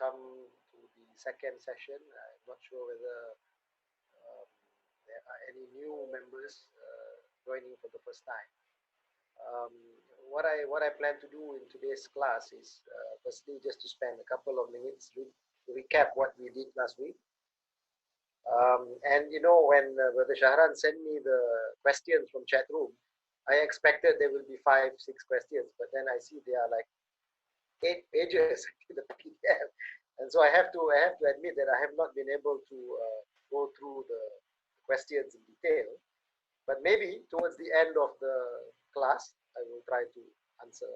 welcome to the second session. I'm not sure whether um, there are any new members joining for the first time. Um, what I plan to do in today's class is firstly just to spend a couple of minutes to recap what we did last week. And you know, when Brother Shahran sent me the questions from chat room, I expected there will be 5, 6 questions, but then I see they are like 8 pages in the PDF, and so I have to admit that I have not been able to go through the questions in detail. But maybe towards the end of the class, I will try to answer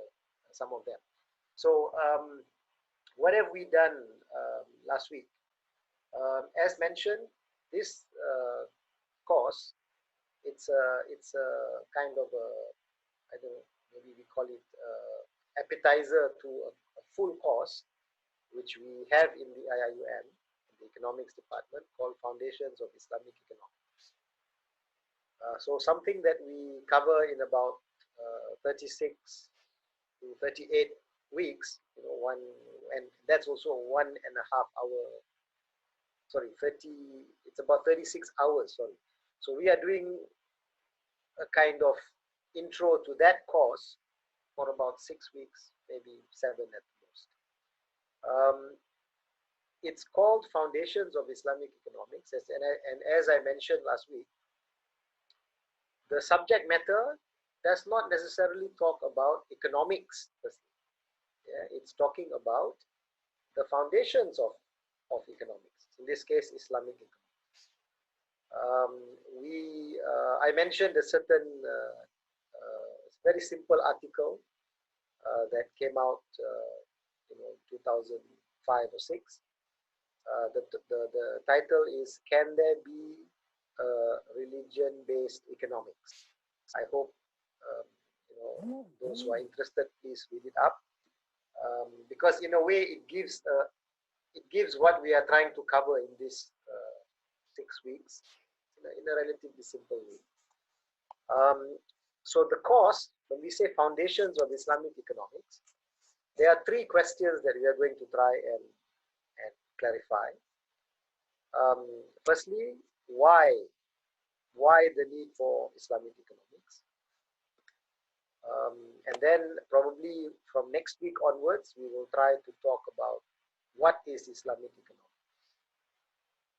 some of them. So, what have we done last week? As mentioned, this course, it's a kind of a, I don't know, maybe we call it appetizer to a full course, which we have in the IIUM, in the economics department, called Foundations of Islamic Economics. So something that we cover in about 36 to 38 weeks, you know, and that's also 1.5 hour, sorry, it's about 36 hours, sorry. So we are doing a kind of intro to that course for about 6 weeks, maybe 7 at the most. It's called Foundations of Islamic Economics, and as I mentioned last week, the subject matter does not necessarily talk about economics. Yeah, it's talking about the foundations of economics, in this case, Islamic economics. I mentioned a certain very simple article that came out, 2005 or 6. The title is "Can There Be Religion-Based Economics?" I hope those who are interested, please read it up, because in a way it gives what we are trying to cover in this 6 weeks in a relatively simple way. So the course, when we say Foundations of Islamic Economics, there are 3 questions that we are going to try and clarify. Firstly, why the need for Islamic economics? And then probably from next week onwards, we will try to talk about what is Islamic economics.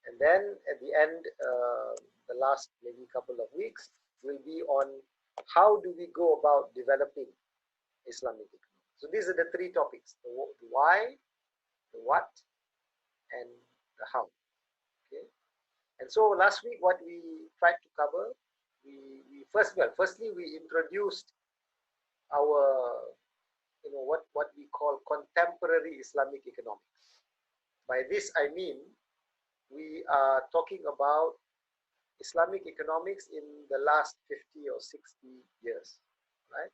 And then at the end, the last maybe couple of weeks will be on how do we go about developing Islamic economics. So these are the 3 topics: the why, the what, and the how. Okay. And so last week, what we tried to cover, firstly we introduced our, what we call contemporary Islamic economics. By this I mean we are talking about Islamic economics in the last 50 or 60 years, right?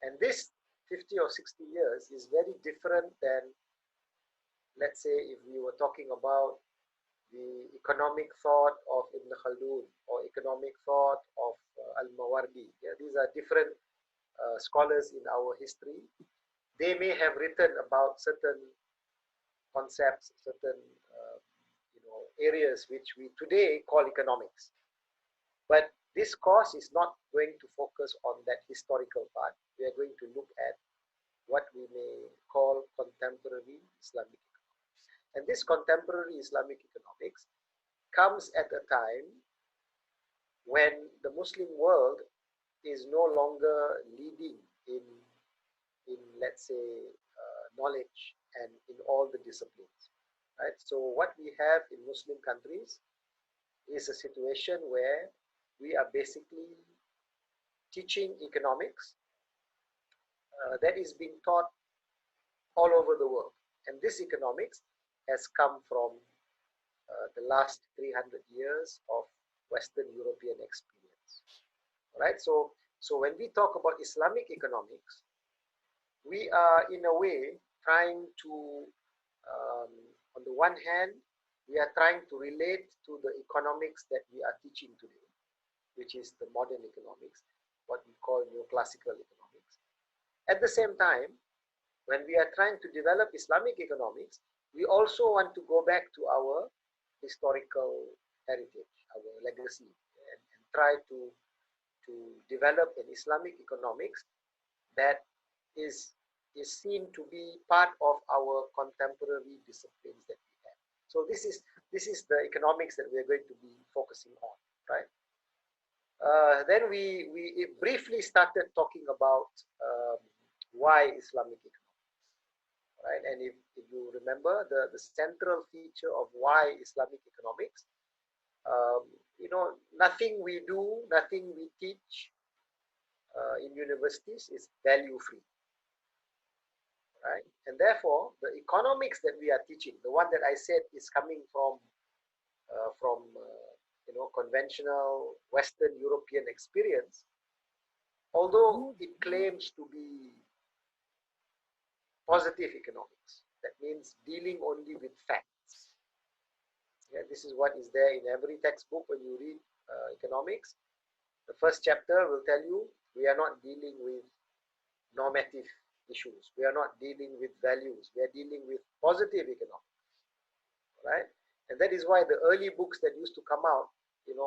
And this 50 or 60 years is very different than, let's say, if we were talking about the economic thought of Ibn Khaldun or economic thought of Al-Mawardi. Yeah, these are different scholars in our history. They may have written about certain concepts, certain areas which we today call economics. But this course is not going to focus on that historical part. We are going to look at what we may call contemporary Islamic economics. And this contemporary Islamic economics comes at a time when the Muslim world is no longer leading in let's say, knowledge and in all the disciplines. Right? So what we have in Muslim countries is a situation where we are basically teaching economics that is being taught all over the world. And this economics has come from the last 300 years of Western European experience. Right? So when we talk about Islamic economics, we are in a way trying to, on the one hand, we are trying to relate to the economics that we are teaching today, which is the modern economics, what we call neoclassical economics. At the same time, when we are trying to develop Islamic economics, we also want to go back to our historical heritage, our legacy, and try to develop an Islamic economics that is seen to be part of our contemporary disciplines that we have. So this is the economics that we're going to be focusing on, right? Then we briefly started talking about why Islamic economics, right? And if you remember, the central feature of why Islamic economics, um, nothing we do, nothing we teach in universities is value free, right? And therefore, the economics that we are teaching, the one that I said is coming from conventional Western European experience, although it claims to be positive economics, that means dealing only with facts. Yeah, this is what is there in every textbook when you read economics. The first chapter will tell you we are not dealing with normative issues. We are not dealing with values. We are dealing with positive economics, right? And that is why the early books that used to come out, in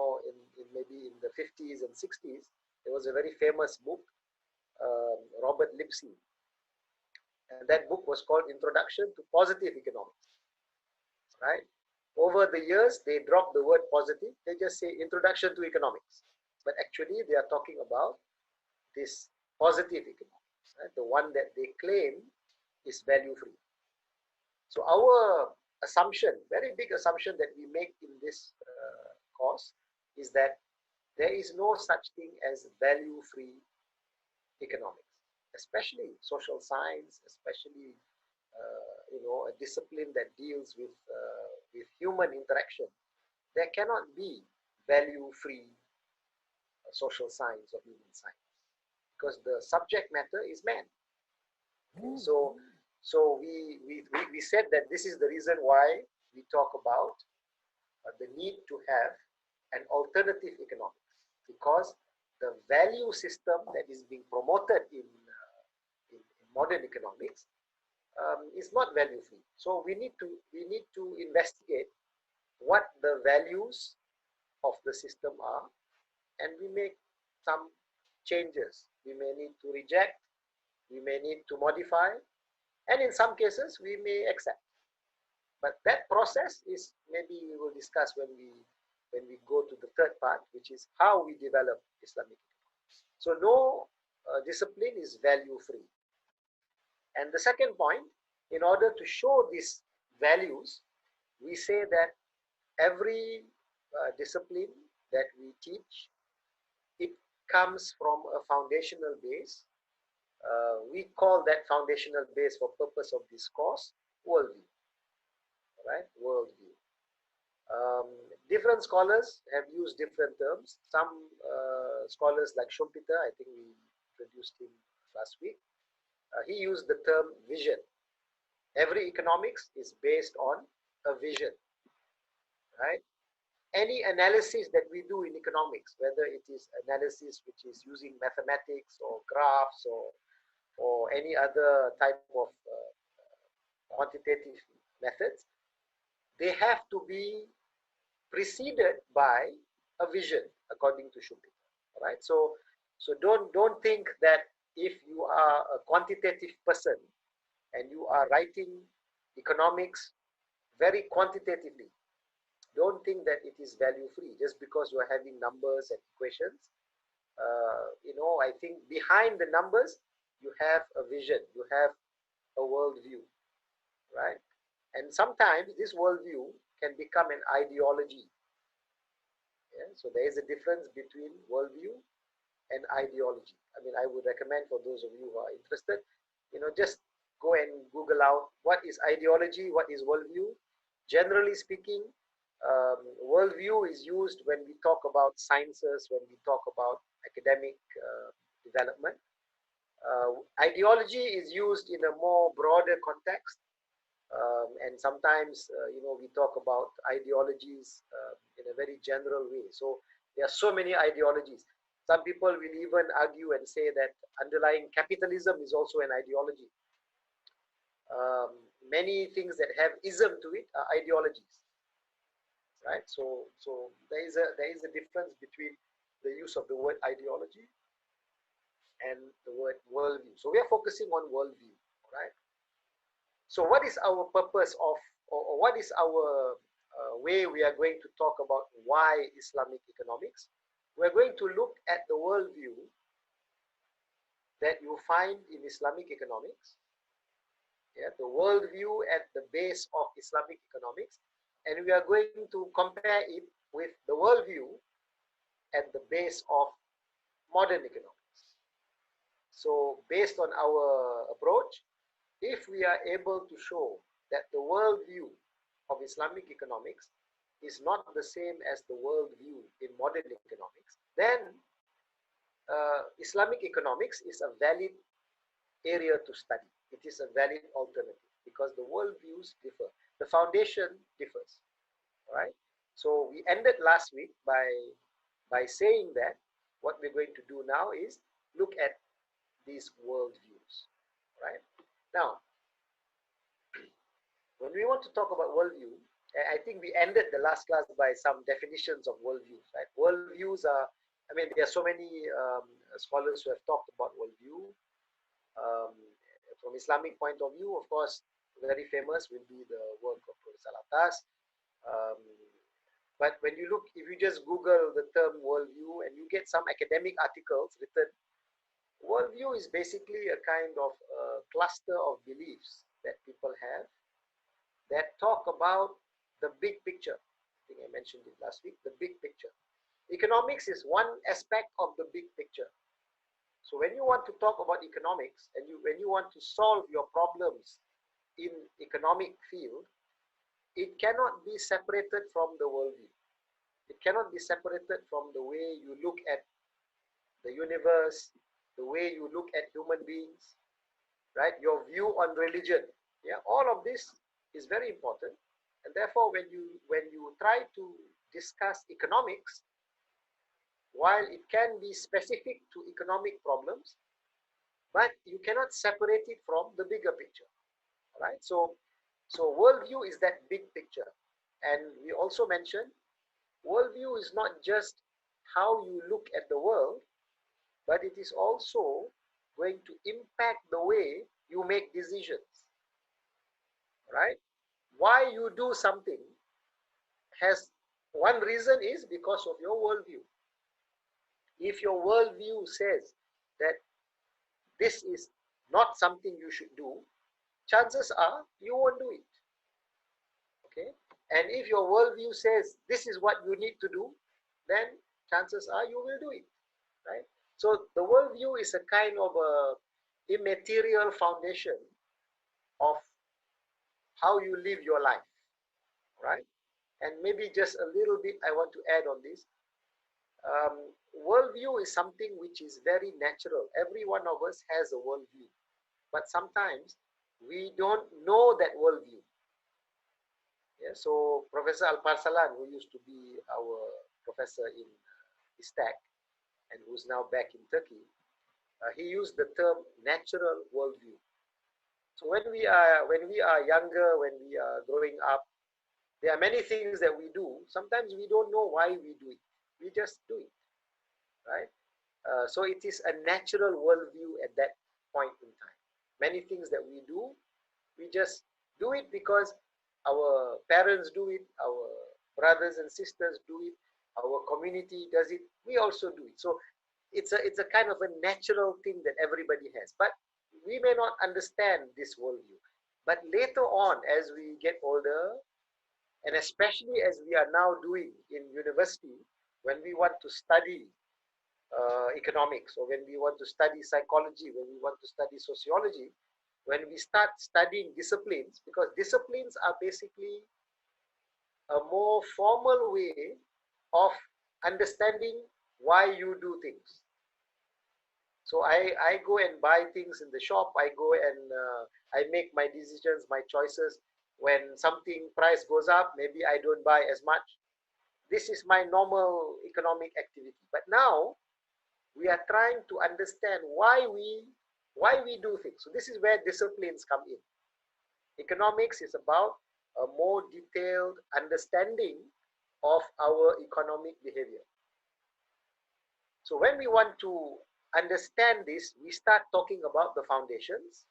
maybe in the 50s and 60s, there was a very famous book, Robert Lipsey, and that book was called Introduction to Positive Economics, right? Over the years, they dropped the word positive. They just say Introduction to Economics, but actually they are talking about this positive economics, right? The one that they claim is value free. So our assumption, very big assumption that we make in this course is that there is no such thing as value free economics, especially social science, especially a discipline that deals with human interaction. There cannot be value free social science or human science because the subject matter is man. Okay, so we said that this is the reason why we talk about the need to have an alternative economics, because the value system that is being promoted in modern economics is not value free. So we need to investigate what the values of the system are, and we make some changes. We may need to reject, we may need to modify, and in some cases we may accept. But that process is, maybe we will discuss when we go to the third part, which is how we develop Islamic economics. So no discipline is value free. And the second point, in order to show these values, we say that every discipline that we teach, it comes from a foundational base. We call that foundational base, for purpose of this course, worldview, right? Worldview. Different scholars have used different terms. Some scholars like Schumpeter, I think we introduced him last week, he used the term vision. Every economics is based on a vision, right? Any analysis that we do in economics, whether it is analysis which is using mathematics or graphs or any other type of quantitative methods, they have to be preceded by a vision, according to Schumpeter, right? So don't think that if you are a quantitative person and you are writing economics very quantitatively, don't think that it is value free just because you are having numbers and equations. I think behind the numbers you have a vision, you have a worldview, right? And sometimes this worldview can become an ideology. Yeah? So there is a difference between worldview and ideology. I mean, I would recommend for those of you who are interested, just go and Google out what is ideology, what is worldview. Generally speaking, worldview is used when we talk about sciences, when we talk about academic development. Ideology is used in a more broader context, and sometimes we talk about ideologies in a very general way. So there are so many ideologies. Some people will even argue and say that underlying capitalism is also an ideology. Many things that have ism to it are ideologies, right? So there is a difference between the use of the word ideology and the word worldview. So we are focusing on worldview, right? So what is our purpose of, or what is our way we are going to talk about why Islamic economics? We're going to look at the worldview that you find in Islamic economics, yeah, the worldview at the base of Islamic economics, and we are going to compare it with the worldview at the base of modern economics. So based on our approach, if we are able to show that the worldview of Islamic economics is not the same as the worldview in modern economics, then Islamic economics is a valid area to study. It is a valid alternative because the worldviews differ. The foundation differs, right? So we ended last week by saying that what we're going to do now is look at these worldviews, right? Now, when we want to talk about worldview, I think we ended the last class by some definitions of worldviews, right? Worldviews are, I mean, there are so many scholars who have talked about worldview. From Islamic point of view, of course, very famous will be the work of Professor Al-Atas. But when you look, if you just Google the term worldview and you get some academic articles written, worldview is basically a kind of cluster of beliefs that people have that talk about the big picture. I think I mentioned it last week, the big picture. Economics is one aspect of the big picture. So when you want to talk about economics and when you want to solve your problems in economic field, it cannot be separated from the worldview. It cannot be separated from the way you look at the universe, the way you look at human beings, right? Your view on religion. Yeah, all of this is very important. And therefore, when you try to discuss economics, while it can be specific to economic problems, but you cannot separate it from the bigger picture, right? So worldview is that big picture. And we also mentioned worldview is not just how you look at the world, but it is also going to impact the way you make decisions, right? Why you do something has one reason is because of your worldview. If your worldview says that this is not something you should do, chances are you won't do it. Okay? And if your worldview says this is what you need to do, then chances are you will do it. Right? So the worldview is a kind of a immaterial foundation of how you live your life. Right? And maybe just a little bit I want to add on this. Worldview is something which is very natural. Every one of us has a worldview, but sometimes we don't know that worldview. Yeah, so Professor Al-Parsalan, who used to be our professor in ISTAC and who's now back in Turkey, he used the term natural worldview. So when we are younger, when we are growing up, there are many things that we do. Sometimes we don't know why we do it. We just do it, right? So it is a natural worldview at that point in time. Many things that we do, we just do it because our parents do it, our brothers and sisters do it, our community does it, we also do it. So it's a kind of a natural thing that everybody has. But we may not understand this worldview. But later on, as we get older, and especially as we are now doing in university, when we want to study economics, or when we want to study psychology, when we want to study sociology, when we start studying disciplines, because disciplines are basically a more formal way of understanding why you do things. So I go and buy things in the shop, I go and I make my decisions, my choices. When something price goes up, maybe I don't buy as much. This is my normal economic activity. But now we are trying to understand why we do things. So this is where disciplines come in. Economics is about a more detailed understanding of our economic behavior. So when we want to understand this, we start talking about the foundations.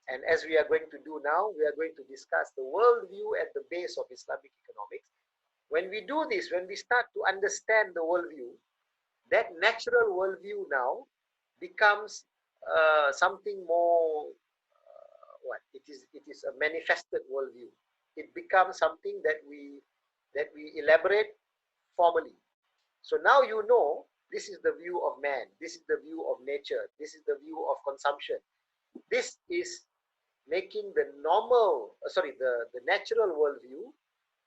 And as we are going to do now, we are going to discuss the worldview at the base of Islamic economics. When we do this, when we start to understand the worldview, that natural worldview now becomes something more, it is a manifested worldview. It becomes something that we elaborate formally. So now you know this is the view of man, this is the view of nature, this is the view of consumption. This is making the the natural worldview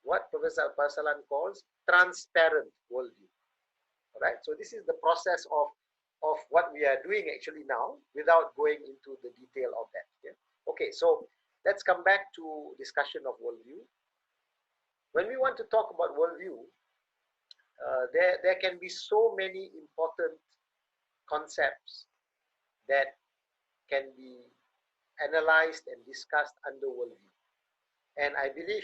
what Professor Al-Parsalan calls transparent worldview. All right, so this is the process of what we are doing actually now without going into the detail of that. Yeah? Okay, so let's come back to discussion of worldview. When we want to talk about worldview, there can be so many important concepts that can be analyzed and discussed under worldview. And I believe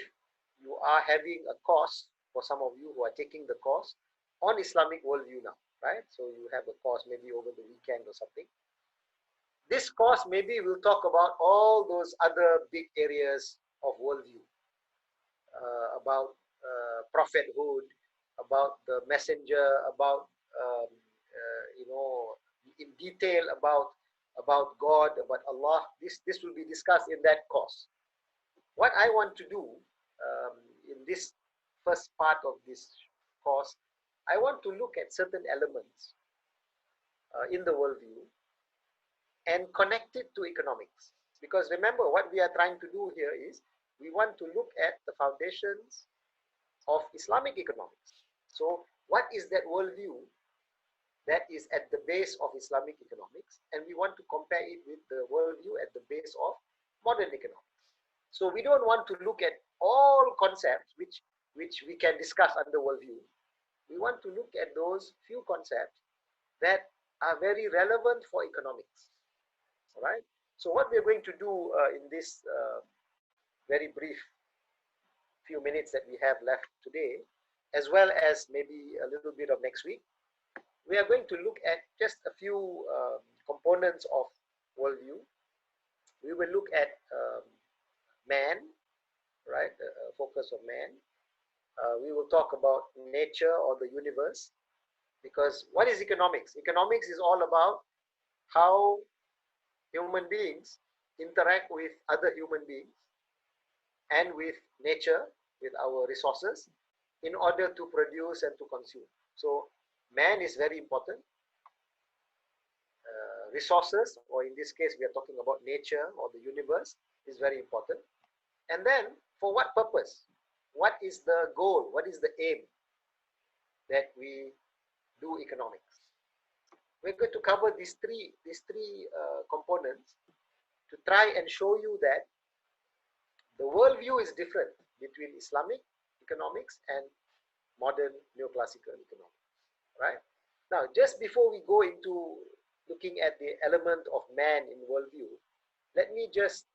you are having a course, for some of you who are taking the course, on Islamic worldview now, right? So you have a course maybe over the weekend or something. This course maybe will talk about all those other big areas of worldview, about prophethood, about the messenger, about in detail about God, about Allah. This will be discussed in that course. What I want to do in this first part of this course, I want to look at certain elements in the worldview and connect it to economics. Because remember, what we are trying to do here is we want to look at the foundations of Islamic economics. So what is that worldview that is at the base of Islamic economics? And we want to compare it with the worldview at the base of modern economics. So we don't want to look at all concepts which we can discuss under worldview. We want to look at those few concepts that are very relevant for economics. All right. So what we're going to do in this very brief few minutes that we have left today, as well as maybe a little bit of next week, we are going to look at just a few components of worldview. We will look at man, right? Focus of man. We will talk about nature or the universe, because what is economics? Economics is all about how human beings interact with other human beings and with nature, with our resources, in order to produce and to consume. So man is very important. Resources, or in this case we are talking about nature or the universe, is very important. And then for what purpose? What is the goal? What is the aim that we do economics? We're going to cover these three components to try and show you that the worldview is different between Islamic economics and modern neoclassical economics, right? Now, just before we go into looking at the element of man in worldview, let me just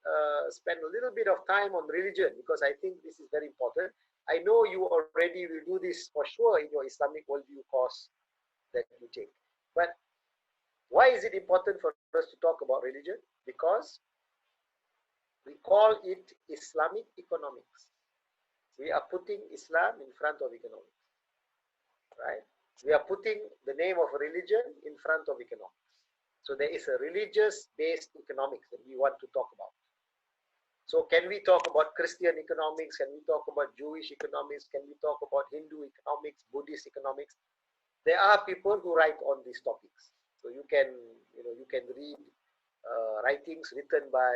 spend a little bit of time on religion, because I think this is very important. I know you already will do this for sure in your Islamic worldview course that you take. But why is it important for us to talk about religion? Because we call it Islamic economics. We are putting Islam in front of economics, right? We are putting the name of religion in front of economics. So there is a religious-based economics that we want to talk about. So can we talk about Christian economics? Can we talk about Jewish economics? Can we talk about Hindu economics, Buddhist economics? There are people who write on these topics. So you can read writings written by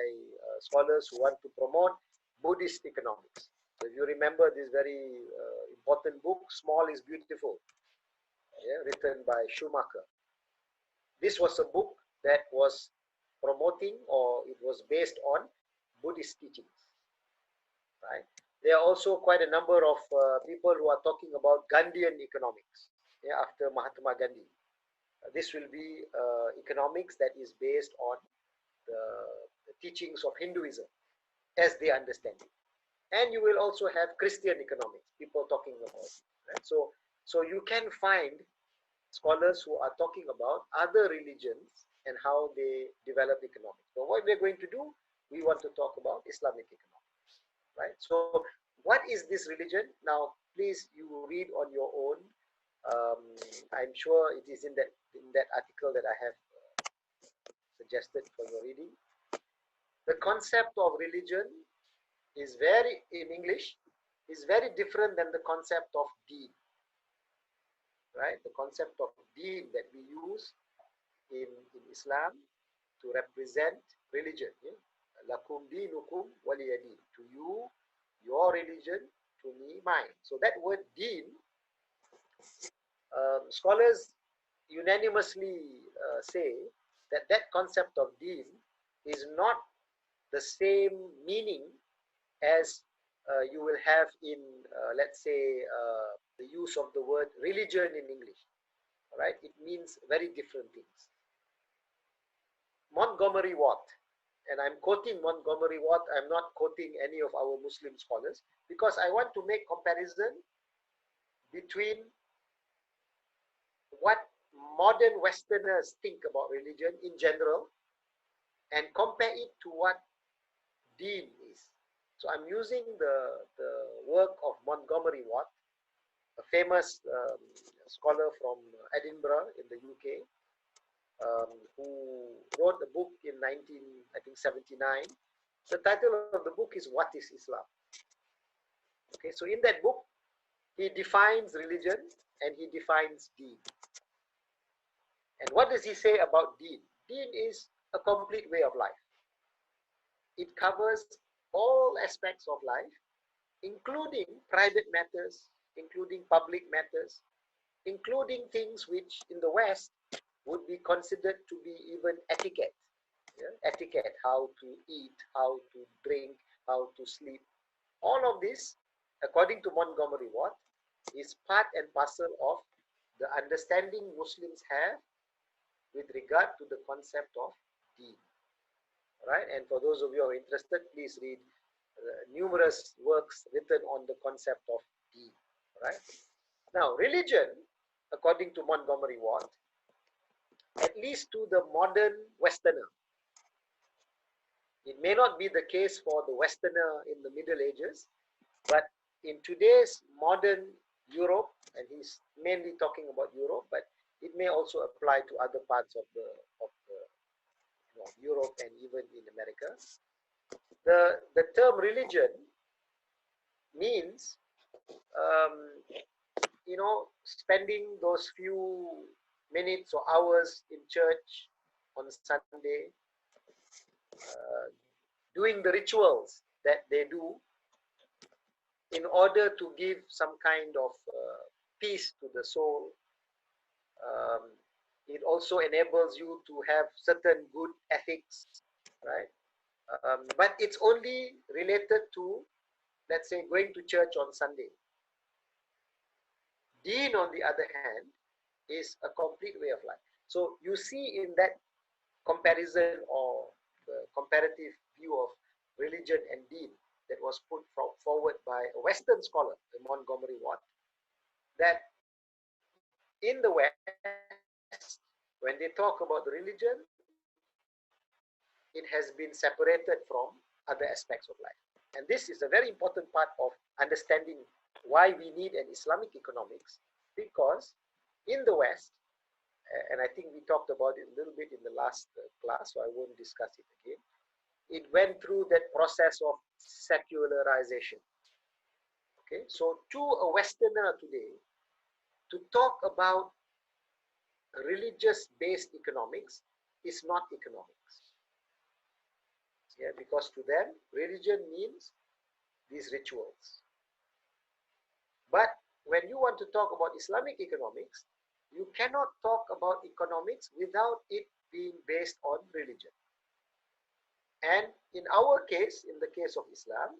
scholars who want to promote Buddhist economics. So if you remember this very important book, Small is Beautiful, written by Schumacher. This was a book that was promoting, or it was based on Buddhist teachings, right? There are also quite a number of people who are talking about Gandhian economics, after Mahatma Gandhi. This will be economics that is based on the teachings of Hinduism. as they understand it. And you will also have Christian economics, people talking about it, right? So you can find scholars who are talking about other religions and how they develop economics. So what we're going to do, we want to talk about Islamic economics, right? So what is this religion? Now, please, you read on your own. I'm sure it is in that article that I have suggested for your reading. The concept of religion is very, in English, is very different than the concept of deen, right? The concept of deen that we use in Islam to represent religion. Yeah? Lakum dinukum waliyadin. To you, your religion, to me, mine. So that word deen, scholars unanimously say that that concept of deen is not the same meaning as you will have in, let's say, the use of the word religion in English. Right? It means very different things. Montgomery Watt, and I'm quoting Montgomery Watt, I'm not quoting any of our Muslim scholars, because I want to make comparison between what modern Westerners think about religion in general and compare it to what deen is. So I'm using the work of Montgomery Watt, a famous scholar from Edinburgh in the UK, who wrote a book in 1979. The title of the book is What is Islam? Okay, so in that book, he defines religion and he defines deen. And what does he say about deen? Deen is a complete way of life. It covers all aspects of life, including private matters, including public matters, including things which in the West would be considered to be even etiquette. Yeah? Etiquette, how to eat, how to drink, how to sleep. All of this, according to Montgomery Watt, is part and parcel of the understanding Muslims have with regard to the concept of deen. Right? And for those of you who are interested, please read numerous works written on the concept of deen. Right? Now, religion, according to Montgomery Watt, at least to the modern Westerner, it may not be the case for the Westerner in the Middle Ages, but in today's modern Europe, and he's mainly talking about Europe, but it may also apply to other parts of Europe and even in America. The term religion means, spending those few minutes or hours in church on Sunday, doing the rituals that they do in order to give some kind of peace to the soul. It also enables you to have certain good ethics, right? But it's only related to, let's say, going to church on Sunday. Deen, on the other hand, is a complete way of life. So you see in that comparison or the comparative view of religion and deen that was put forward by a Western scholar, Montgomery Watt, that in the West, when they talk about religion, it has been separated from other aspects of life. And this is a very important part of understanding why we need an Islamic economics, because in the West, and I think we talked about it a little bit in the last class, so I won't discuss it again, it went through that process of secularization. Okay, so to a Westerner today, to talk about religious-based economics is not economics. Yeah, because to them, religion means these rituals. But when you want to talk about Islamic economics, you cannot talk about economics without it being based on religion. And in our case, in the case of Islam,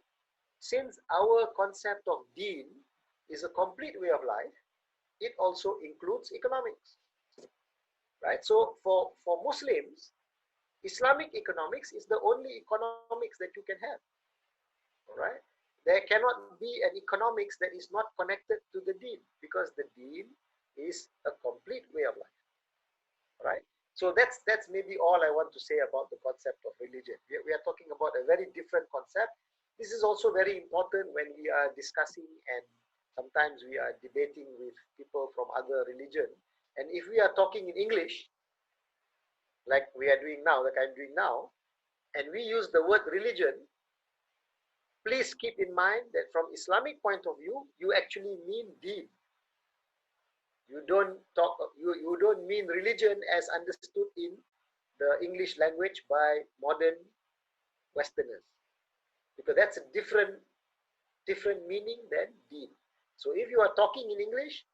since our concept of deen is a complete way of life, it also includes economics. Right? So for Muslims, Islamic economics is the only economics that you can have. All right. There cannot be an economics that is not connected to the deen, because the deen is a complete way of life. Right. So that's maybe all I want to say about the concept of religion. We are talking about a very different concept. This is also very important when we are discussing, and sometimes we are debating with people from other religion. And if we are talking in English, like we are doing now, like I'm doing now, and we use the word religion, please keep in mind that from Islamic point of view, you actually mean deen. You don't mean religion as understood in the English language by modern Westerners, because that's a different meaning than deen. So if you are talking in English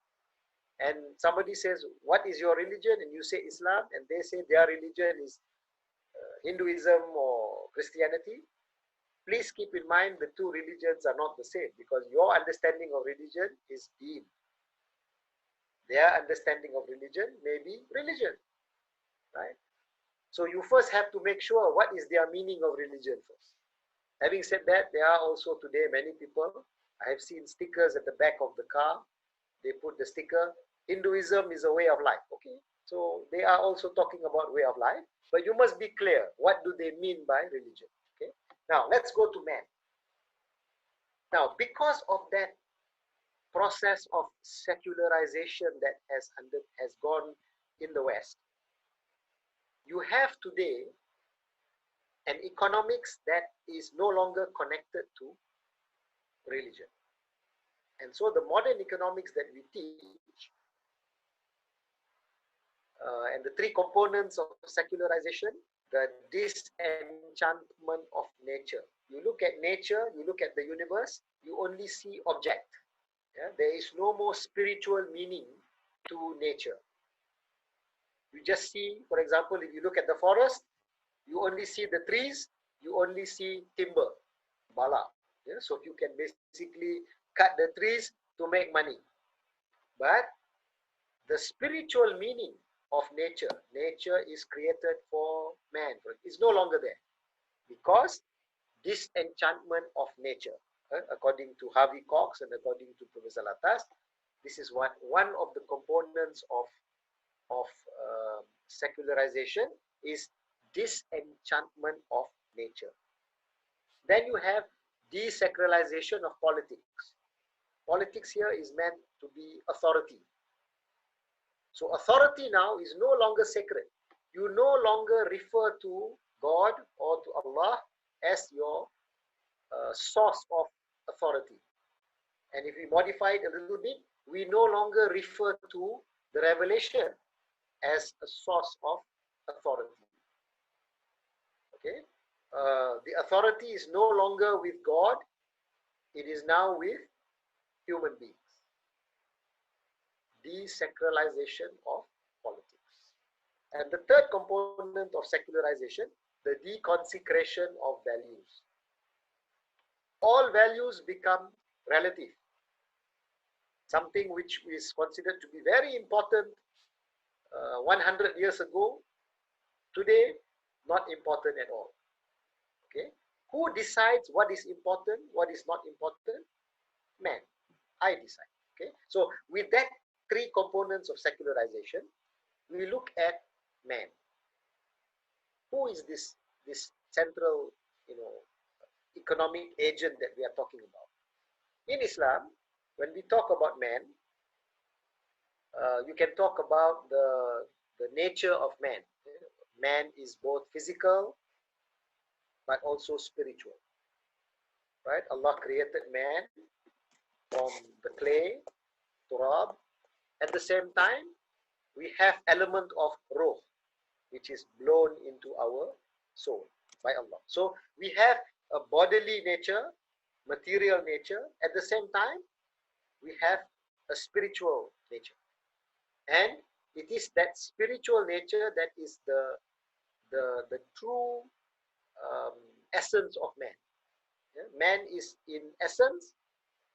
and somebody says, what is your religion? And you say Islam, and they say their religion is Hinduism or Christianity, please keep in mind the two religions are not the same, because your understanding of religion is deen. Their understanding of religion may be religion, right? So you first have to make sure what is their meaning of religion first. Having said that, there are also today many people, I have seen stickers at the back of the car. They put the sticker, Hinduism is a way of life. Okay, so they are also talking about way of life, but you must be clear, what do they mean by religion? Okay, now let's go to man. Now, because of that process of secularization that has gone in the West, you have today an economics that is no longer connected to religion. And so the modern economics that we teach, and the three components of secularization, the disenchantment of nature. You look at nature, you look at the universe, you only see object. Yeah? There is no more spiritual meaning to nature. You just see, for example, if you look at the forest, you only see the trees, you only see timber, bala. Yeah? So you can basically cut the trees to make money. But the spiritual meaning of nature is created for man. It's no longer there, because disenchantment of nature, according to Harvey Cox and according to Professor Latas, this is one of the components of secularization is disenchantment of nature. Then you have desacralization of politics. Politics here is meant to be authority. So authority now is no longer sacred. You no longer refer to God or to Allah as your source of authority. And if we modify it a little bit, we no longer refer to the revelation as a source of authority. Okay, the authority is no longer with God; it is now with human beings. Desacralization of politics. And the third component of secularization, the deconsecration of values. All values become relative. Something which is considered to be very important 100 years ago, today, not important at all. Okay, who decides what is important, what is not important? Man. I decide. Okay, so with that three components of secularization, we look at man. Who is this central, economic agent that we are talking about? In Islam, when we talk about man, you can talk about the nature of man. Man is both physical but also spiritual. Right? Allah created man from the clay, turab. At the same time, we have element of ruh, which is blown into our soul by Allah. So we have a bodily nature, material nature. At the same time, we have a spiritual nature. And it is that spiritual nature that is the true essence of man. Yeah? Man is in essence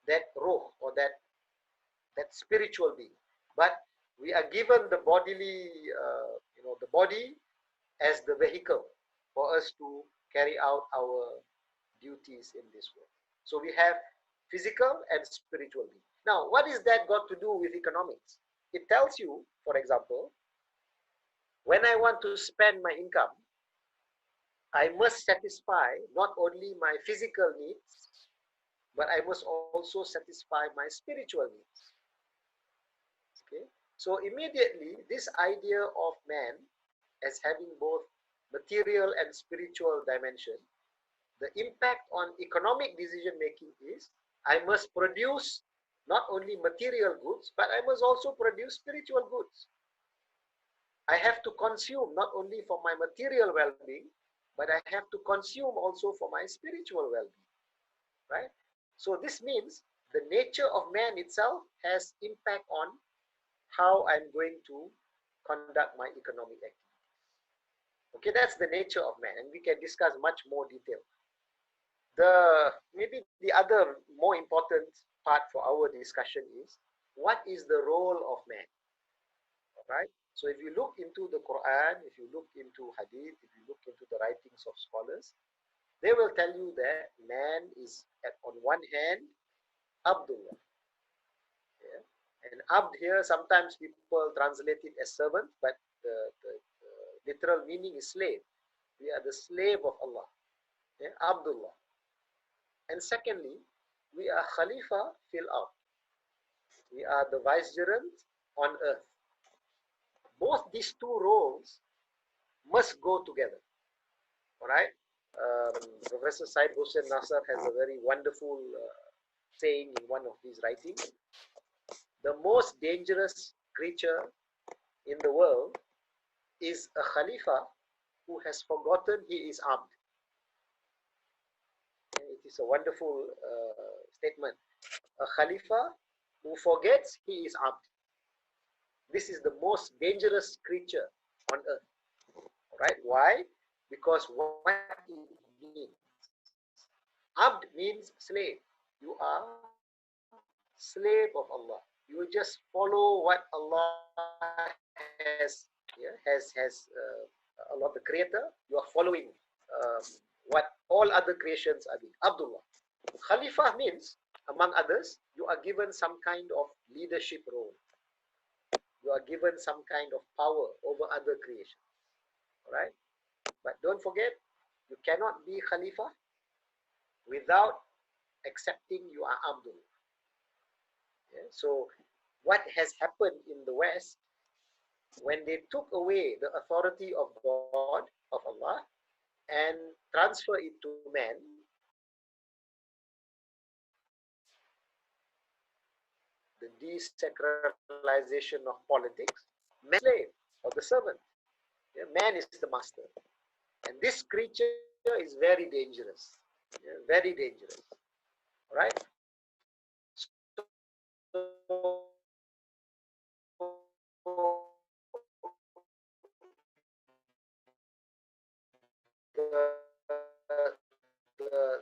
that ruh, or that spiritual being. But we are given the bodily, the body as the vehicle for us to carry out our duties in this world. So we have physical and spiritual being. Now, what is that got to do with economics? It tells you, for example, when I want to spend my income, I must satisfy not only my physical needs, but I must also satisfy my spiritual needs. Okay? So immediately, this idea of man as having both material and spiritual dimension, the impact on economic decision making is I must produce not only material goods, but I must also produce spiritual goods. I have to consume not only for my material well-being, but I have to consume also for my spiritual well-being, right? So this means the nature of man itself has impact on how I'm going to conduct my economic activity. Okay, that's the nature of man, and we can discuss much more detail. Maybe the other more important part for our discussion is what is the role of man, right? So if you look into the Quran, if you look into Hadith, if you look into the writings of scholars, they will tell you that man is, on one hand, Abdullah. Yeah? And Abd here, sometimes people translate it as servant, but the literal meaning is slave. We are the slave of Allah. Yeah? Abdullah. And secondly, we are Khalifa fil ard. We are the vicegerent on earth. Both these two roles must go together. All right? Professor Said Hossein Nasser has a very wonderful saying in one of his writings. The most dangerous creature in the world is a Khalifa who has forgotten he is armed. It is a wonderful statement. A Khalifa who forgets he is armed. This is the most dangerous creature on earth. Right? Why? Because what it means. Abd means slave. You are slave of Allah. You just follow what Allah has, Allah the Creator. You are following what all other creations are doing. Abdullah. Khalifa means, among others, you are given some kind of leadership role. You are given some kind of power over other creations. Right? But don't forget, you cannot be Khalifa without accepting you are Abdullah. Yeah? So what has happened in the West, when they took away the authority of God, of Allah, and transfer it to man, the desacralization of politics, man is the slave or the servant. Yeah? Man is the master. And this creature is very dangerous. Yeah? Very dangerous. Right? So,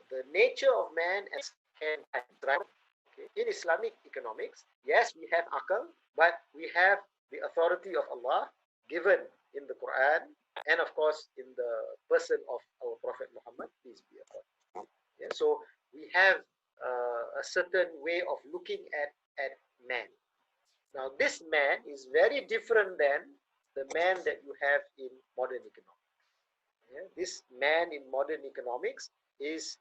the nature of man as can drive. Okay. In Islamic economics, yes, we have akal, but we have the authority of Allah given in the Quran and of course in the person of our Prophet Muhammad, peace be upon him. Yeah, so we have a certain way of looking at man. Now this man is very different than the man that you have in modern economics. Yeah, this man in modern economics is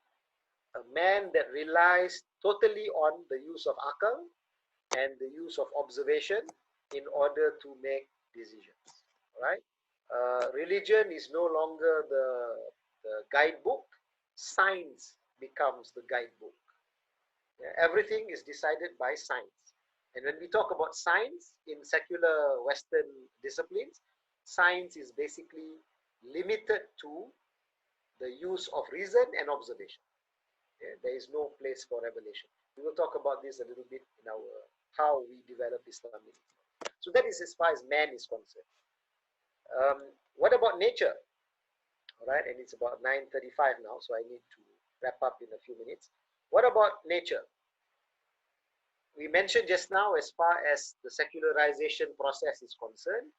a man that relies totally on the use of akal and the use of observation in order to make decisions. Right? Religion is no longer the guidebook. Science becomes the guidebook. Yeah, everything is decided by science. And when we talk about science in secular Western disciplines, science is basically limited to the use of reason and observation. Yeah, there is no place for revelation. We will talk about this a little bit in our how we develop Islamic. So that is as far as man is concerned. What about nature? All right, and it's about 9:35 now, so I need to wrap up in a few minutes. What about nature? We mentioned just now, as far as the secularization process is concerned,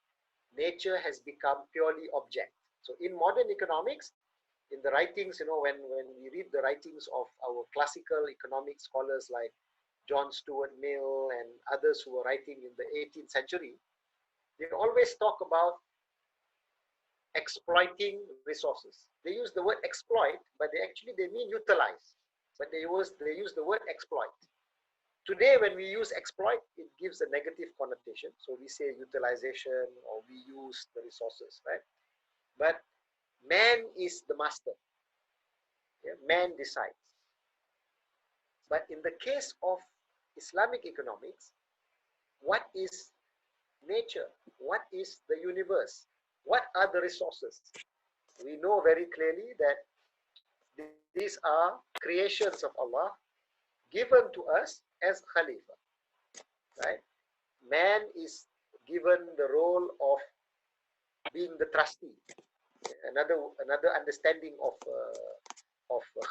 nature has become purely object. So in modern economics, in the writings, when we read the writings of our classical economic scholars like John Stuart Mill and others who were writing in the 18th century, they always talk about exploiting resources. They use the word exploit, but they mean utilize. But they use the word exploit. Today, when we use exploit, it gives a negative connotation. So we say utilization or we use the resources, right? But man is the master. Yeah? Man decides. But in the case of Islamic economics, what is nature? What is the universe? What are the resources? We know very clearly that these are creations of Allah given to us as Khalifa, right? Man is given the role of being the trustee. Another understanding of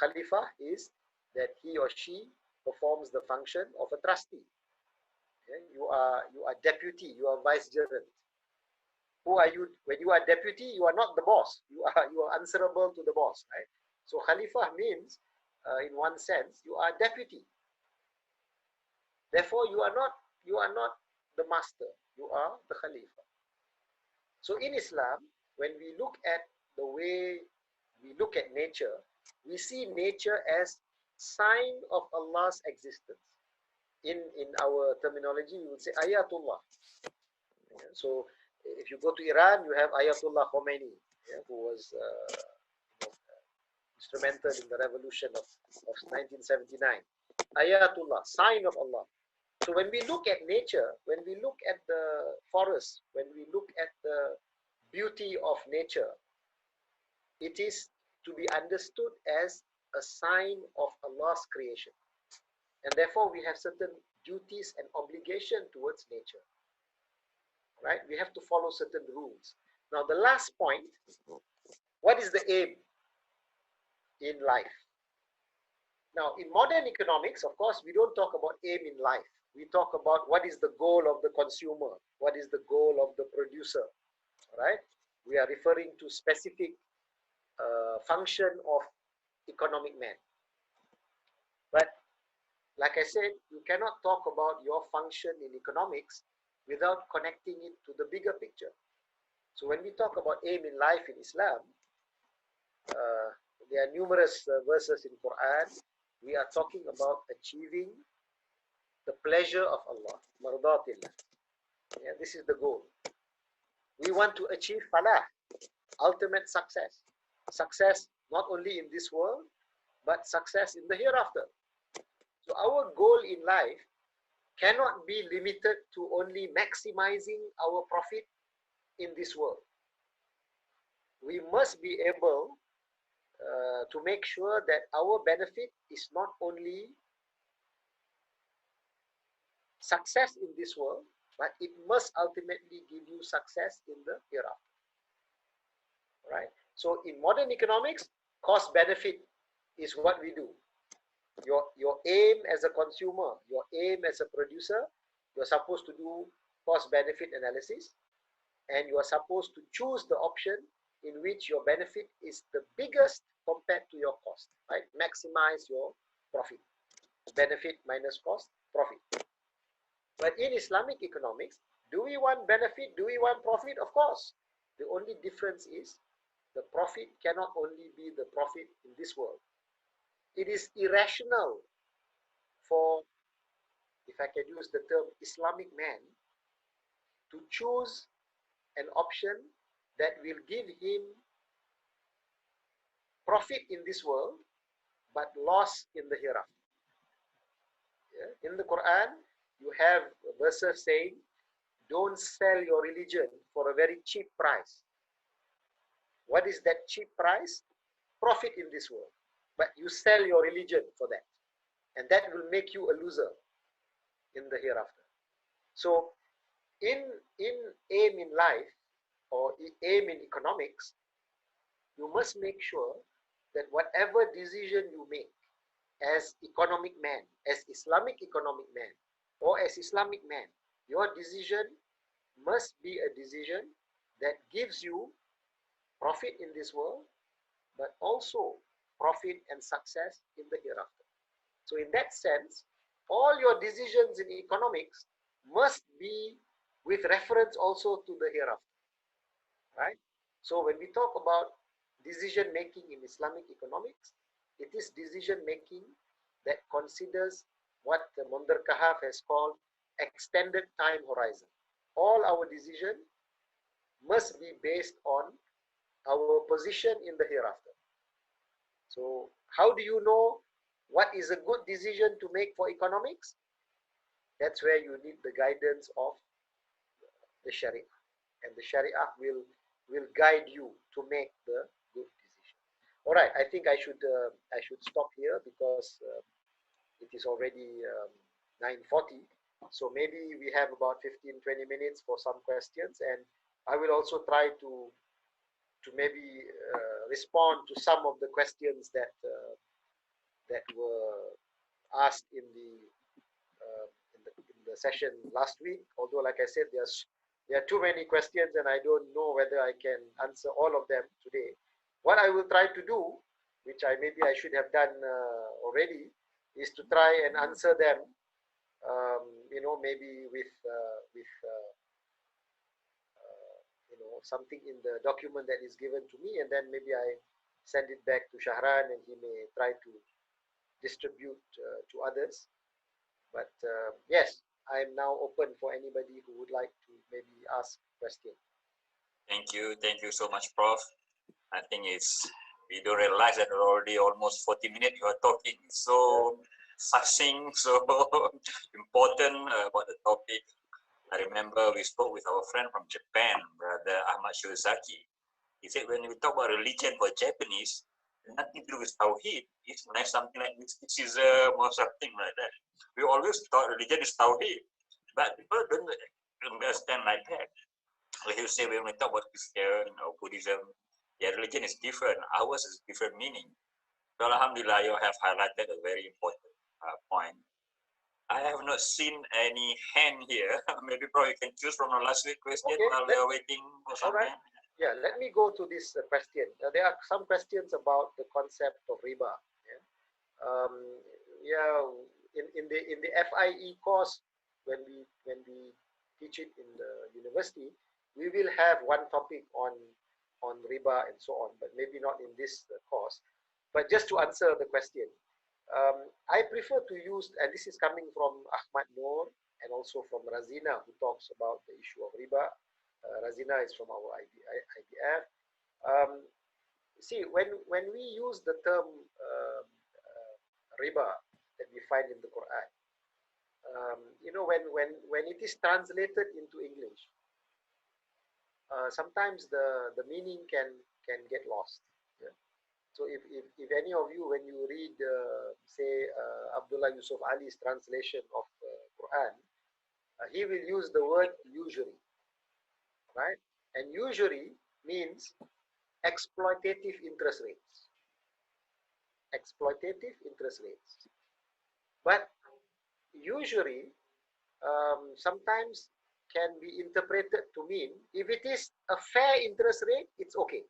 Khalifa is that he or she performs the function of a trustee. Okay? You are deputy, you are vicegerent. Who are you? When you are deputy, you are not the boss. You are answerable to the boss, right? So Khalifa means, in one sense, you are deputy. Therefore, you are not the master. You are the Khalifa. So in Islam, when we look at the way we look at nature, we see nature as sign of Allah's existence. In our terminology, we would say ayatullah. So if you go to Iran, you have Ayatollah Khomeini, who was instrumental in the revolution of 1979. Ayatullah, sign of Allah. So when we look at nature, when we look at the forest, when we look at the beauty of nature, it is to be understood as a sign of Allah's creation. And therefore, we have certain duties and obligation towards nature. Right? We have to follow certain rules. Now, the last point, what is the aim in life? Now, in modern economics, of course, we don't talk about aim in life. We talk about what is the goal of the consumer, what is the goal of the producer, right? We are referring to specific function of economic man. But like I said, you cannot talk about your function in economics without connecting it to the bigger picture. So when we talk about aim in life in Islam, there are numerous verses in Quran. We are talking about achieving the pleasure of Allah, mardatillah. Yeah, this is the goal. We want to achieve falah, ultimate success. Success not only in this world, but success in the hereafter. So our goal in life cannot be limited to only maximizing our profit in this world. We must be able to make sure that our benefit is not only success in this world, but it must ultimately give you success in the hereafter. Right? So in modern economics, cost benefit is what we do. Your aim as a consumer, your aim as a producer, you're supposed to do cost benefit analysis, and you are supposed to choose the option in which your benefit is the biggest compared to your cost, right? Maximize your profit. Benefit minus cost, profit. But in Islamic economics, do we want benefit? Do we want profit? Of course. The only difference is the profit cannot only be the profit in this world. It is irrational for, if I can use the term, Islamic man to choose an option that will give him profit in this world, but loss in the hereafter. Yeah? In the Quran, you have verses saying, don't sell your religion for a very cheap price. What is that cheap price? Profit in this world. But you sell your religion for that. And that will make you a loser in the hereafter. So, in aim in life, or aim in economics, you must make sure that whatever decision you make as economic man, as Islamic economic man, or as Islamic man, your decision must be a decision that gives you profit in this world, but also profit and success in the hereafter. So in that sense, all your decisions in economics must be with reference also to the hereafter, right? So when we talk about decision making in Islamic economics, it is decision making that considers what the Mondar Kahaf has called extended time horizon. All our decision must be based on our position in the hereafter. So how do you know what is a good decision to make for economics? That's where you need the guidance of the Sharia, and the Sharia will guide you to make the good decision. All right, I think I should stop here because it is already 9:40. So maybe we have about 15-20 minutes for some questions, and I will also try to maybe respond to some of the questions that were asked in the session last week. Although, like I said, there are too many questions, and I don't know whether I can answer all of them today. What I will try to do, which I should have done already, is to try and answer them. Maybe with something in the document that is given to me, and then maybe I send it back to Shahran, and he may try to distribute to others. But yes, I am now open for anybody who would like to maybe ask questions. Thank you so much, Prof. I think we don't realize that we're already almost 40 minutes. You are talking so succinct, so important about the topic. I remember we spoke with our friend from Japan, Brother Ahmad Shiozaki. He said when we talk about religion for Japanese, nothing to do with Tawheed. It's like something like mysticism or something like that. We always thought religion is Tawheed, but people don't understand like that. Like you say, when we talk about Christian or Buddhism, their religion is different. Ours is different meaning. So Alhamdulillah, you have highlighted a very important point. I have not seen any hand here. Maybe probably you can choose from the last week question while we are waiting for some hand. Yeah, let me go to this question. There are some questions about the concept of riba. In the FIE course, when we teach it in the university, we will have one topic on riba and so on, but maybe not in this course. But just to answer the question, I prefer to use, and this is coming from Ahmad Noor and also from Razina, who talks about the issue of riba. Razina is from our IBF. See, when we use the term riba that we find in the Quran, when it is translated into English, sometimes the meaning can get lost. Yeah? So if any of you, when you read say Abdullah Yusuf Ali's translation of Quran, he will use the word usury, right? And usury means exploitative interest rates. Exploitative interest rates. But usury sometimes can be interpreted to mean if it is a fair interest rate, it's okay,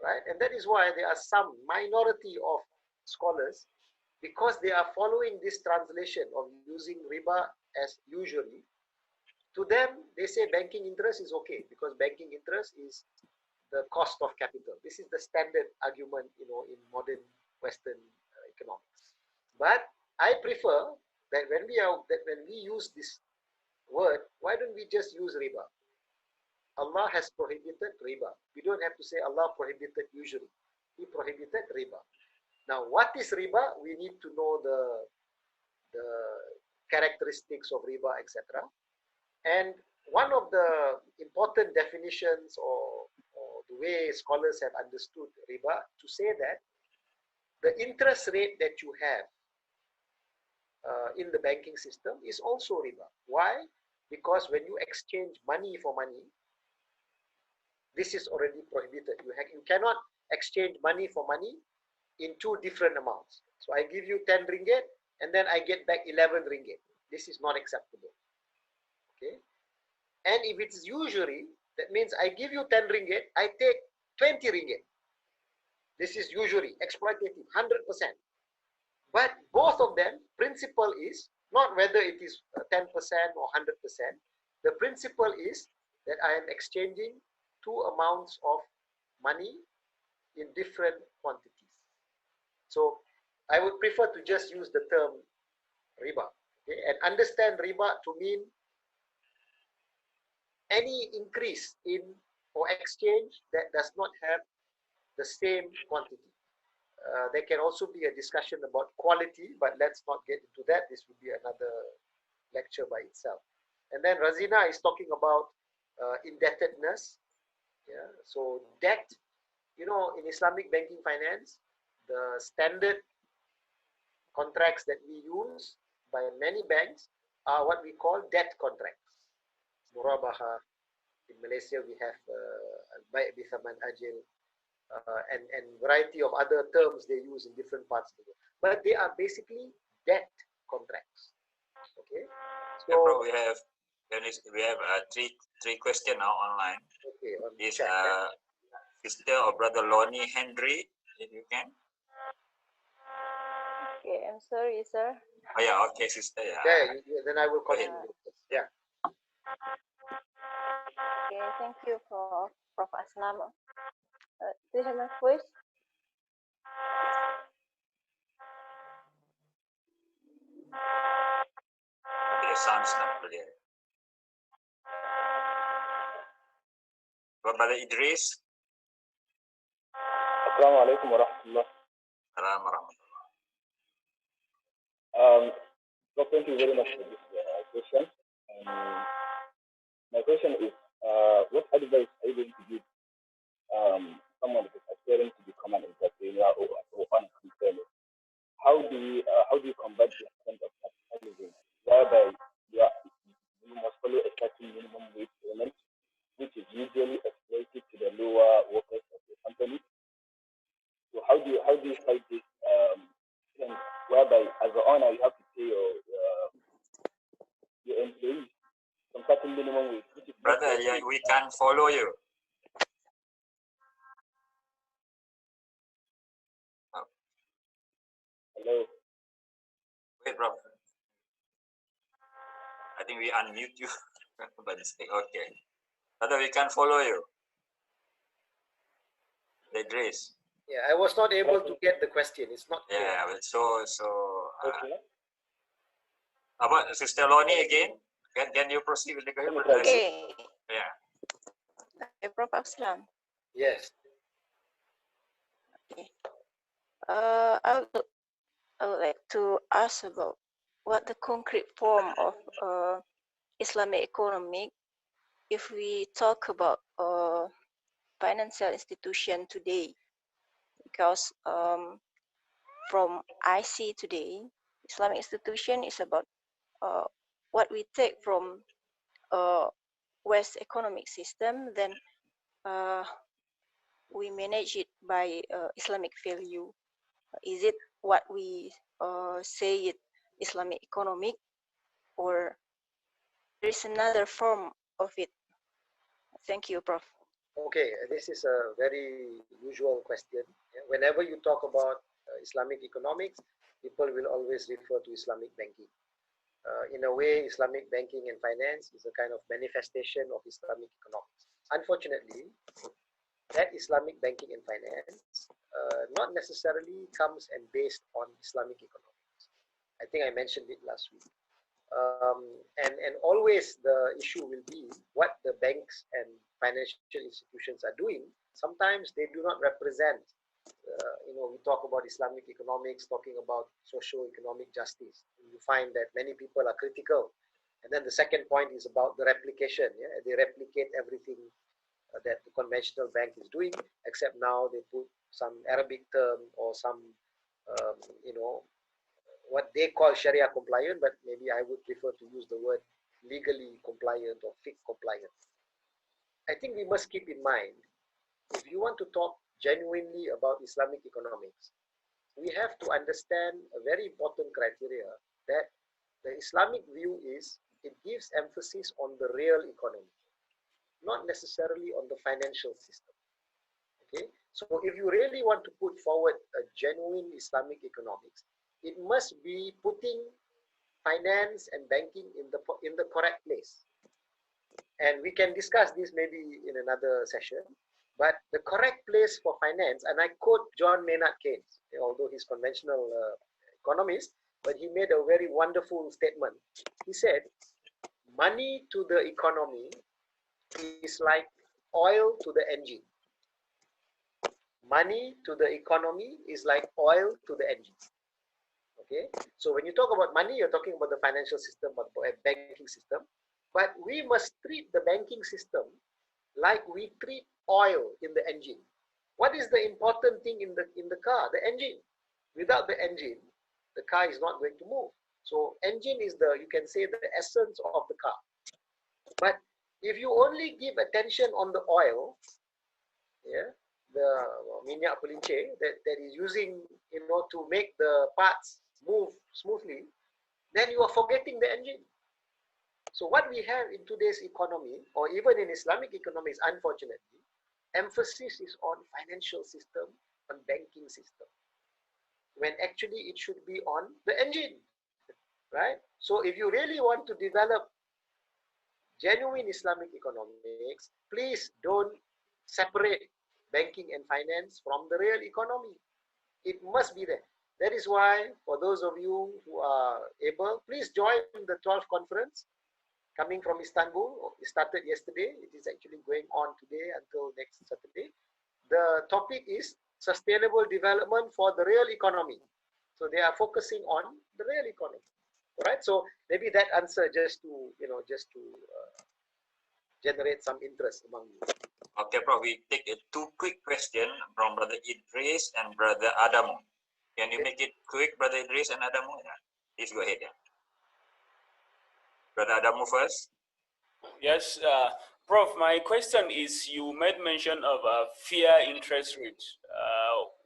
right? And that is why there are some minority of scholars, because they are following this translation of using riba as usury. To them, they say banking interest is okay because banking interest is the cost of capital. This is the standard argument, in modern Western economics. But I prefer that when we use this word, why don't we just use riba? Allah has prohibited riba. We don't have to say Allah prohibited usury. He prohibited riba. Now, what is riba? We need to know the characteristics of riba, etc. And one of the important definitions or the way scholars have understood riba, to say that the interest rate that you have in the banking system is also riba. Why? Because when you exchange money for money, this is already prohibited. You cannot exchange money for money in two different amounts. So I give you 10 ringgit and then I get back 11 ringgit. This is not acceptable. Okay. And if it's usury, that means I give you 10 ringgit, I take 20 ringgit. This is usually exploitative, 100%. But both of them, principle is not whether it is 10% or 100%. The principle is that I am exchanging two amounts of money in different quantities. So I would prefer to just use the term riba, okay, and understand riba to mean any increase in or exchange that does not have the same quantity. There can also be a discussion about quality, but let's not get into that. This would be another lecture by itself. And then Razina is talking about indebtedness. Yeah, so debt, you know, in Islamic banking finance, the standard contracts that we use by many banks are what we call debt contracts. Murabaha. In Malaysia, we have Al-Bai' bi Thaman Ajil, and variety of other terms they use in different parts of the world. But they are basically debt contracts. Okay. So yeah, we have three questions now online. Okay. Is sister or brother Lonnie Henry, if you can. Okay, I'm sorry, sir. Oh yeah, okay, sister. Yeah. Then I will continue. Yeah. Okay, thank you for Prof. Aslam. Do you have my voice? The sound's not clear. Brother Idris. Assalamu alaikum wa rahmatullah. So thank you very much for this question. My question is, what advice are you going to give someone who is aspiring to become an entrepreneur or an entrepreneur? How do you combat this kind of capitalism, whereby you must follow a certain minimum wage payment, which is usually exploited to the lower workers of the company? So how do you fight this? Whereby as the owner you have to pay your employees some certain minimum wage. Which is Brother, yeah, we can't follow you. Oh. Hello. Wait, bro. I think we unmute you. But okay. Brother, we can't follow you. The Idris. Yeah, I was not able to get the question. It's not clear. Yeah, but so Okay. about Sister Lonnie again? Can you proceed with the question? Okay. Yeah. Okay, Prof. Aslam. Yes. Okay. I would like to ask about what the concrete form of Islamic economic, if we talk about financial institution today, because from I see today, Islamic institution is about what we take from West economic system, then we manage it by Islamic value. Is it what we say it Islamic economic, or there is another form of it? Thank you, Prof. Okay, this is a very usual question. Whenever you talk about Islamic economics, people will always refer to Islamic banking. In a way, Islamic banking and finance is a kind of manifestation of Islamic economics. Unfortunately, that Islamic banking and finance not necessarily comes and based on Islamic economics. I think I mentioned it last week. And always the issue will be what the banks and financial institutions are doing. Sometimes they do not represent, we talk about Islamic economics, talking about socio-economic justice. You find that many people are critical. And then the second point is about the replication. Yeah? They replicate everything that the conventional bank is doing, except now they put some Arabic term or some, what they call Sharia compliant, but maybe I would prefer to use the word legally compliant or fiqh compliant. I think we must keep in mind, if you want to talk genuinely about Islamic economics, we have to understand a very important criteria that the Islamic view is it gives emphasis on the real economy, not necessarily on the financial system. Okay, So if you really want to put forward a genuine Islamic economics, it must be putting finance and banking in the correct place. And we can discuss this maybe in another session. But the correct place for finance, and I quote John Maynard Keynes, although he's conventional economist, but he made a very wonderful statement. He said, money to the economy is like oil to the engine. Money to the economy is like oil to the engine. Okay, so when you talk about money, you're talking about the financial system, or the banking system. But we must treat the banking system like we treat oil in the engine. What is the important thing in the car? The engine. Without the engine, the car is not going to move. So engine is you can say, the essence of the car. But if you only give attention on the oil, yeah, the minyak pelinci that is using, to make the parts move smoothly, then you are forgetting the engine. So what we have in today's economy, or even in Islamic economics, unfortunately, emphasis is on financial system, on banking system, when actually it should be on the engine, right? So if you really want to develop genuine Islamic economics, please don't separate banking and finance from the real economy. It must be there. That is why, for those of you who are able, please join the 12th conference coming from Istanbul. It started yesterday. It is actually going on today until next Saturday. The topic is sustainable development for the real economy. So they are focusing on the real economy, right? So maybe that answer just to generate some interest among you. Okay, Prof. We take two quick questions from Brother Idris and Brother Adamu. Can you make it quick, Brother Idris and Adamu? Yeah. Please go ahead. Yeah. Brother Adamu first. Yes, Prof, my question is, you made mention of fair interest rate.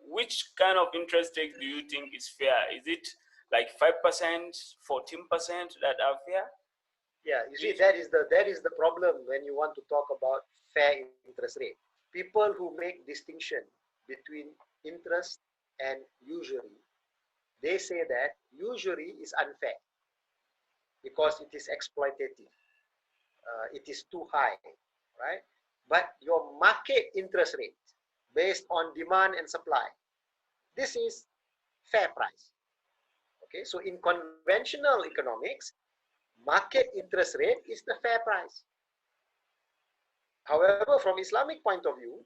Which kind of interest rate do you think is fair? Is it like 5%, 14% that are fair? Yeah, you see, that is the problem when you want to talk about fair interest rate. People who make distinction between interest and usury, they say that usury is unfair because it is exploitative. It is too high, right? But your market interest rate based on demand and supply, this is fair price. Okay, so in conventional economics, market interest rate is the fair price. However, from Islamic point of view,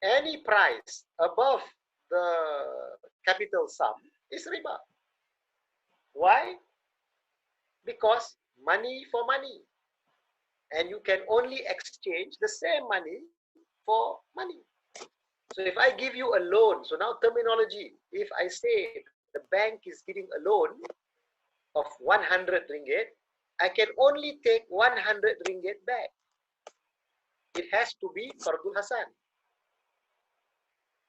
any price above the capital sum is riba. Why? Because money for money. And you can only exchange the same money for money. So if I give you a loan, so now terminology, if I say the bank is giving a loan of 100 ringgit, I can only take 100 ringgit back. It has to be Fardul Hasan.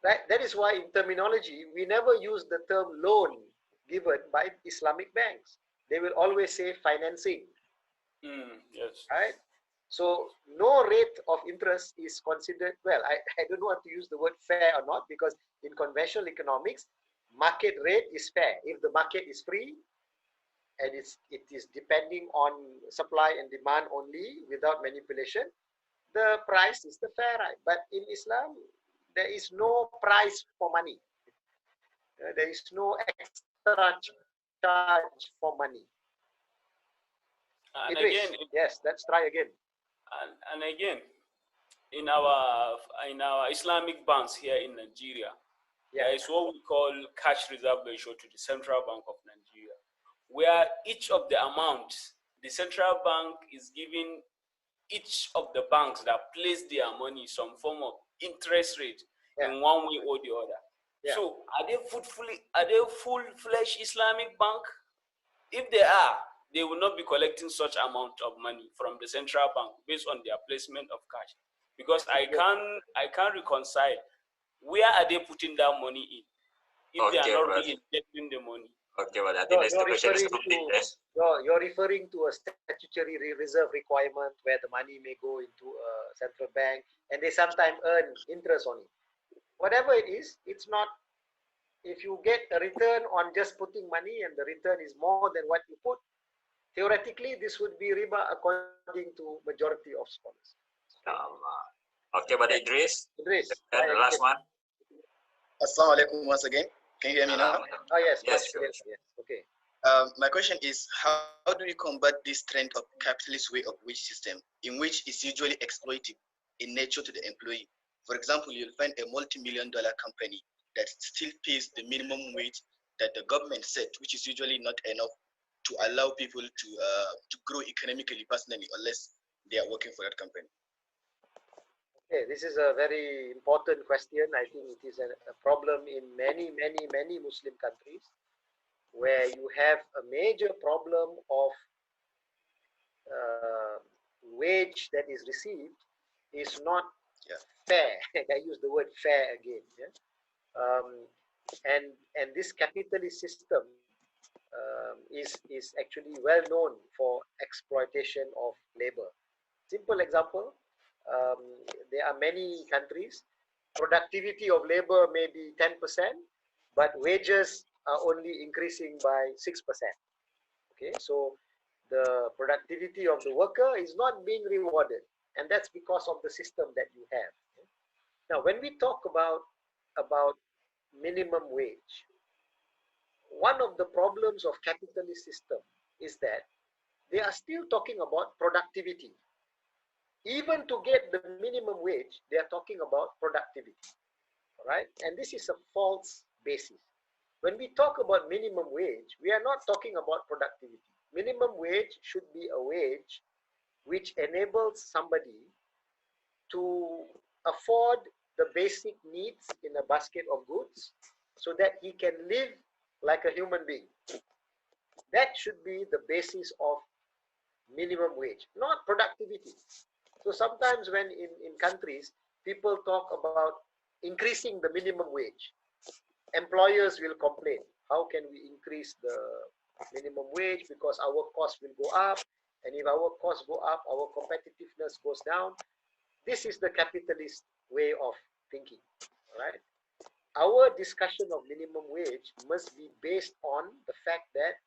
Right? That is why in terminology, we never use the term loan given by Islamic banks. They will always say financing. Yes. Right? So no rate of interest is considered, well, I don't want to use the word fair or not, because in conventional economics, market rate is fair. If the market is free and it is depending on supply and demand only without manipulation, the price is the fair right. But in Islam, there is no price for money. There is no extra charge for money. And Idris, again, yes, let's try again. And again, in our Islamic banks here in Nigeria, there is what we call cash reserve ratio to the Central Bank of Nigeria, where each of the amounts the central bank is giving each of the banks that place their money some form of interest rate in one way or the other. So are they full-fledged Islamic bank? If they are, they will not be collecting such amount of money from the central bank based on their placement of cash. Because I can't reconcile, where are they putting that money in if they are not really injecting the money? Okay, well, I think that's the question is you're referring to a statutory reserve requirement where the money may go into a central bank and they sometimes earn interest on it. whatever it is, it's not, if you get a return on just putting money and the return is more than what you put, theoretically, this would be riba according to majority of scholars. Okay, but Idris, Idris, and the last one. Assalamu alaikum once again. Can you hear me now? Oh yes, yes, sure. yes, okay. My question is, how do you combat this trend of capitalist way of wage system, in which it's usually exploitive in nature to the employee? For example, you'll find a multi-million-dollar company that still pays the minimum wage that the government set, which is usually not enough to allow people to grow economically, personally, unless they are working for that company. Okay, this is a very important question. I think it is a problem in many Muslim countries, where you have a major problem of wage that is received is not fair. I use the word fair again. Yeah? And this capitalist system is actually well known for exploitation of labor. Simple example, there are many countries, productivity of labor may be 10%, but wages are only increasing by 6%. Okay, so the productivity of the worker is not being rewarded, and that's because of the system that you have. Now, when we talk about minimum wage, one of the problems of capitalist system is that they are still talking about productivity. Even to get the minimum wage, they are talking about productivity, right? And this is a false basis. When we talk about minimum wage, we are not talking about productivity. Minimum wage should be a wage which enables somebody to afford the basic needs in a basket of goods so that he can live like a human being. That should be the basis of minimum wage, not productivity. So sometimes when in countries, people talk about increasing the minimum wage, employers will complain, how can we increase the minimum wage, because our costs will go up, and if our costs go up, our competitiveness goes down. This is the capitalist way of thinking, right? Our discussion of minimum wage must be based on the fact that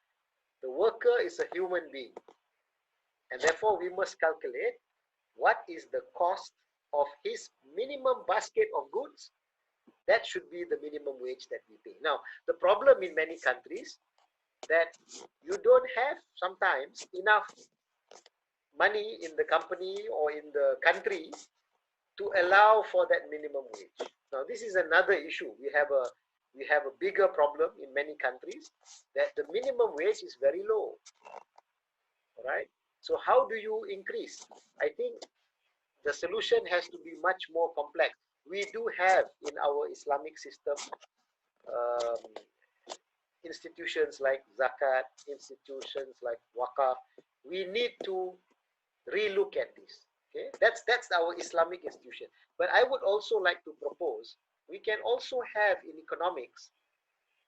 the worker is a human being, and therefore we must calculate what is the cost of his minimum basket of goods. That should be the minimum wage that we pay. Now, the problem in many countries that you don't have sometimes enough money in the company or in the country to allow for that minimum wage. Now, this is another issue. We have a bigger problem in many countries that the minimum wage is very low. Right? So how do you increase? I think the solution has to be much more complex. We do have in our Islamic system institutions like zakat, institutions like wakaf. We need to relook at this. Okay, that's our Islamic institution. But I would also like to propose we can also have in economics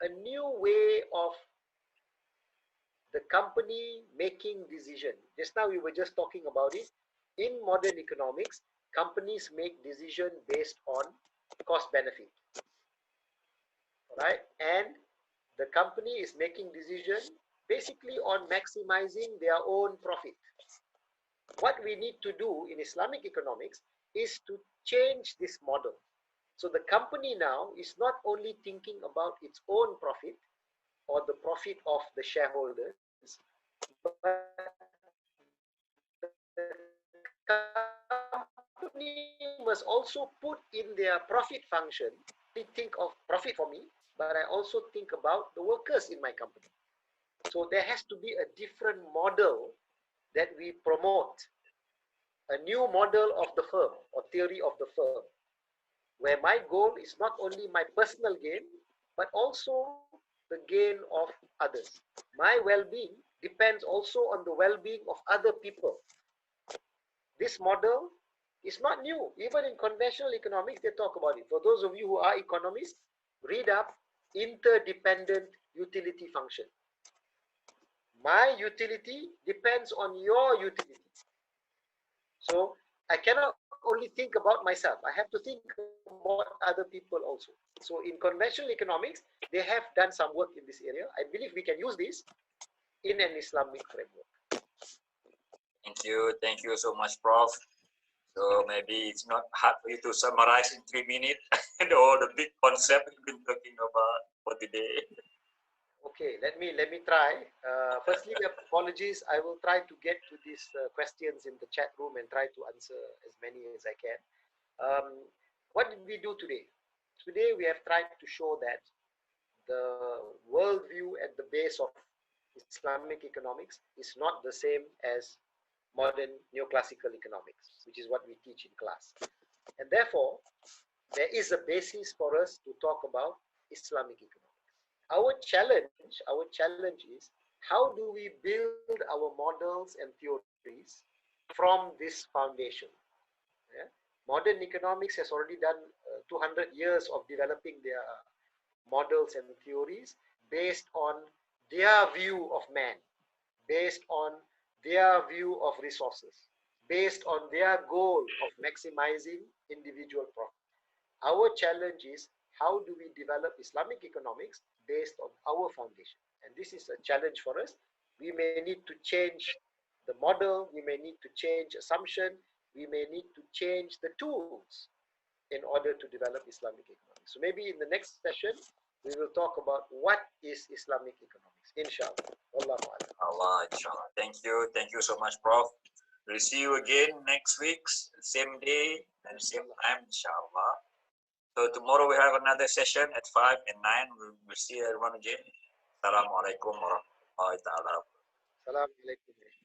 a new way of the company making decision. Just now we were just talking about it. In modern economics, companies make decision based on cost benefit. Right? And the company is making decision basically on maximizing their own profit. What we need to do in Islamic economics is to change this model. So the company now is not only thinking about its own profit or the profit of the shareholders, but the company must also put in their profit function. They think of profit for me, but I also think about the workers in my company. So there has to be a different model that we promote, a new model of the firm or theory of the firm, where my goal is not only my personal gain, but also the gain of others. My well-being depends also on the well-being of other people. This model is not new. Even in conventional economics, they talk about it. For those of you who are economists, read up interdependent utility function. My utility depends on your utility. So I cannot only think about myself. I have to think about other people also. So in conventional economics, they have done some work in this area. I believe we can use this in an Islamic framework. Thank you so much, Prof. So maybe it's not hard for you to summarize in 3 minutes and all the big concept we've been talking about for today. Okay, let me try. Firstly, apologies. I will try to get to these questions in the chat room and try to answer as many as I can. What did we do today? Today we have tried to show that the worldview at the base of Islamic economics is not the same as modern neoclassical economics, which is what we teach in class. And therefore, there is a basis for us to talk about Islamic economics. Our challenge is, how do we build our models and theories from this foundation? Yeah? Modern economics has already done 200 years of developing their models and theories based on their view of man, based on their view of resources, based on their goal of maximizing individual profit. Our challenge is, how do we develop Islamic economics based on our foundation? And this is a challenge for us. We may need to change the model, we may need to change assumption, we may need to change the tools in order to develop Islamic economics. So maybe in the next session, we will talk about what is Islamic economics, inshallah. Allah, inshallah. Thank you so much, Prof. We'll see you again next week, same day and same time, inshallah. So tomorrow we have another session at 5 and 9. We'll see everyone again. Assalamualaikum warahmatullahi wabarakatuh. Assalamu alaikum.